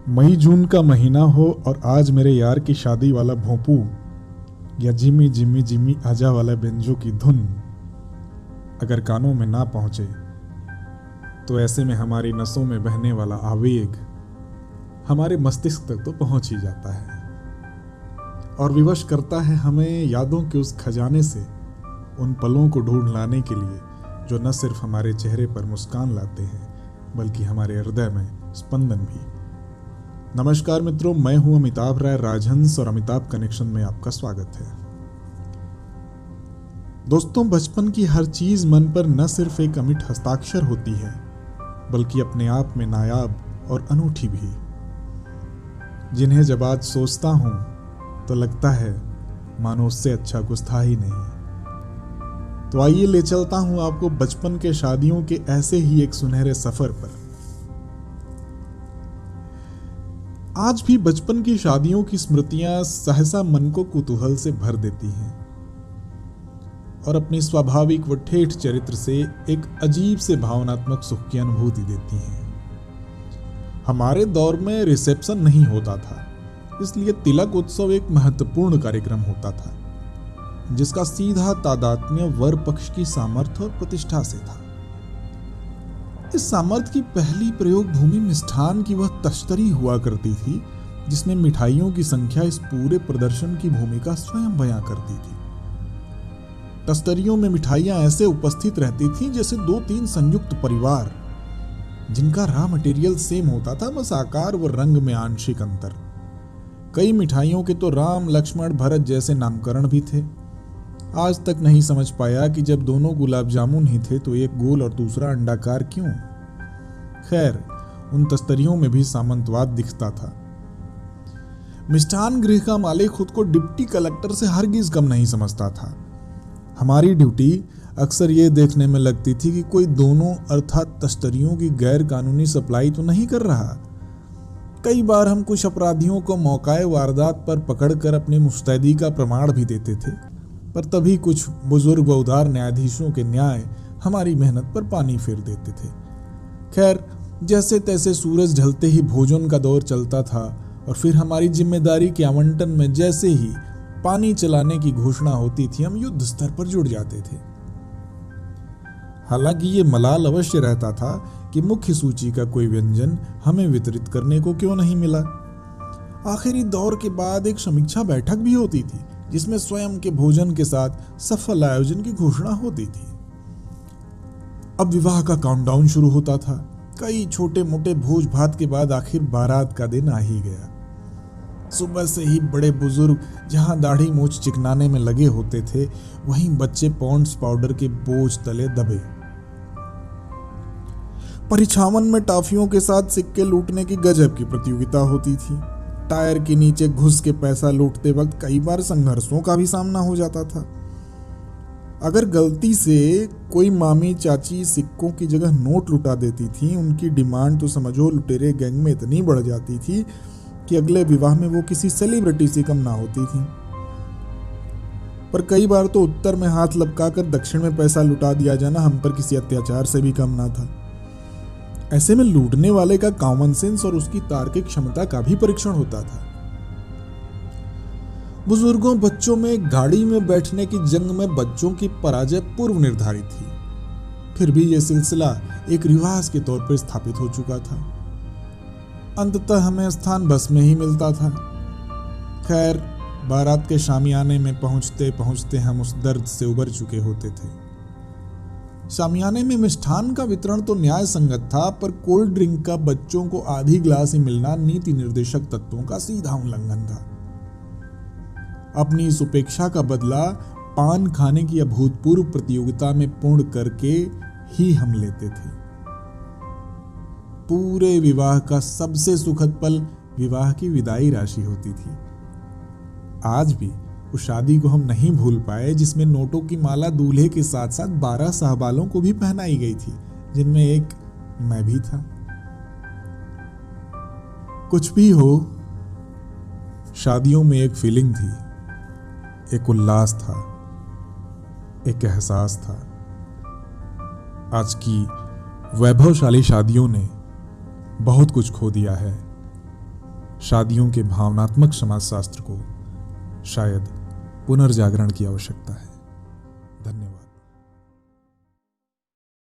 मई जून का महीना हो और आज मेरे यार की शादी वाला भोंपू या जिमी जिमी जिमी आजा वाला बेंजो की धुन अगर कानों में ना पहुंचे तो ऐसे में हमारी नसों में बहने वाला आवेग हमारे मस्तिष्क तक तो पहुंच ही जाता है और विवश करता है हमें यादों के उस खजाने से उन पलों को ढूंढ लाने के लिए जो न सिर्फ हमारे चेहरे पर मुस्कान लाते हैं बल्कि हमारे हृदय में स्पंदन भी। नमस्कार मित्रों, मैं हूं अमिताभ राय राजहंस और अमिताभ कनेक्शन में आपका स्वागत है। दोस्तों, बचपन की हर चीज मन पर न सिर्फ एक अमिट हस्ताक्षर होती है बल्कि अपने आप में नायाब और अनूठी भी, जिन्हें जब आज सोचता हूं तो लगता है मानो उससे अच्छा कुछ था ही नहीं। तो आइए ले चलता हूं आपको बचपन के शादियों के ऐसे ही एक सुनहरे सफर पर। आज भी बचपन की शादियों की स्मृतियां सहसा मन को कुतूहल से भर देती हैं और अपनी स्वाभाविक व ठेठ चरित्र से एक अजीब से भावनात्मक सुख की अनुभूति देती हैं। हमारे दौर में रिसेप्शन नहीं होता था, इसलिए तिलक उत्सव एक महत्वपूर्ण कार्यक्रम होता था जिसका सीधा तादात्म्य वर पक्ष की सामर्थ्य और प्रतिष्ठा से था। इस सामर्थ्य की पहली प्रयोग भूमि मिष्ठान की वह तश्तरी हुआ करती थी जिसमें मिठाइयों की संख्या इस पूरे प्रदर्शन की भूमिका स्वयं बयां करती थी। तश्तरियों में मिठाइयां ऐसे उपस्थित रहती थीं जैसे 2-3 संयुक्त परिवार जिनका रॉ मटेरियल सेम होता था, बस आकार व रंग में आंशिक अंतर। कई मिठाइयों के तो राम लक्ष्मण भरत जैसे नामकरण भी थे। आज तक नहीं समझ पाया कि जब दोनों गुलाब जामुन ही थे तो एक गोल और दूसरा अंडाकार क्यों। खैर, उन तस्तरियों में भी सामंतवाद दिखता था। मिष्ठान गृह का मालिक खुद को डिप्टी कलेक्टर से हरगिज कम नहीं समझता था। हमारी ड्यूटी अक्सर ये देखने में लगती थी कि कोई दोनों अर्थात तस्तरियों की गैर कानूनी सप्लाई तो नहीं कर रहा। कई बार हम कुछ अपराधियों को मौकाए वारदात पर पकड़कर अपनी मुस्तैदी का प्रमाण भी देते थे, पर तभी कुछ बुजुर्ग व उदार न्यायाधीशों के न्याय हमारी मेहनत पर पानी फेर देते थे। खैर, जैसे तैसे सूरज ढलते ही भोजन का दौर चलता था और फिर हमारी जिम्मेदारी के आवंटन में जैसे ही पानी चलाने की घोषणा होती थी हम युद्ध स्तर पर जुड़ जाते थे। हालांकि ये मलाल अवश्य रहता था कि मुख्य सूची का कोई व्यंजन हमें वितरित करने को क्यों नहीं मिला। आखिरी दौर के बाद एक समीक्षा बैठक भी होती थी जिसमें स्वयं के भोजन के साथ सफल आयोजन की घोषणा होती थी। अब विवाह का काउंटडाउन शुरू होता था। कई छोटे मोटे भोज भात के बाद आखिर बारात का दिन आ ही गया। सुबह से ही बड़े बुजुर्ग जहां दाढ़ी मूछ चिकनाने में लगे होते थे, वहीं बच्चे पॉन्ड्स पाउडर के बोझ तले दबे। परिछावन में टाफियों के साथ सिक्के लूटने की गजब की प्रतियोगिता होती थी। टायर के नीचे घुस के पैसा लूटते वक्त कई बार संघर्षों का भी सामना हो जाता था। अगर गलती से कोई मामी चाची सिक्कों की जगह नोट लुटा देती थी, उनकी डिमांड तो समझो लुटेरे गैंग में इतनी बढ़ जाती थी कि अगले विवाह में वो किसी सेलिब्रिटी से कम ना होती थी। पर कई बार तो उत्तर में हाथ लपकाकर दक्षिण में पैसा लुटा दिया जाना हम पर किसी अत्याचार से भी कम ना था। ऐसे में लूटने वाले का कॉमन सेंस और उसकी तार्किक क्षमता का भी परीक्षण होता था। बुजुर्गों बच्चों में गाड़ी में बैठने की जंग में बच्चों की पराजय पूर्व निर्धारित थी, फिर भी यह सिलसिला एक रिवाज के तौर पर स्थापित हो चुका था। अंततः हमें स्थान बस में ही मिलता था। खैर, बारात के शामियाने में पहुंचते पहुंचते हम उस दर्द से उबर चुके होते थे। शामियाने में मिष्ठान का वितरण तो न्याय संगत था, पर कोल्ड ड्रिंक का बच्चों को आधी गिलास ही मिलना नीति निर्देशक तत्वों का सीधा उल्लंघन था। अपनी इस उपेक्षा का बदला पान खाने की अभूतपूर्व प्रतियोगिता में पूर्ण करके ही हम लेते थे। पूरे विवाह का सबसे सुखद पल विवाह की विदाई राशि होती थी। आज भी उस शादी को हम नहीं भूल पाए जिसमें नोटों की माला दूल्हे के साथ साथ 12 सहबालों को भी पहनाई गई थी, जिनमें एक मैं भी था। कुछ भी हो, शादियों में एक फीलिंग थी, एक उल्लास था, एक एहसास था। आज की वैभवशाली शादियों ने बहुत कुछ खो दिया है, शादियों के भावनात्मक समाजशास्त्र को शायद पुनर्जागरण की आवश्यकता है।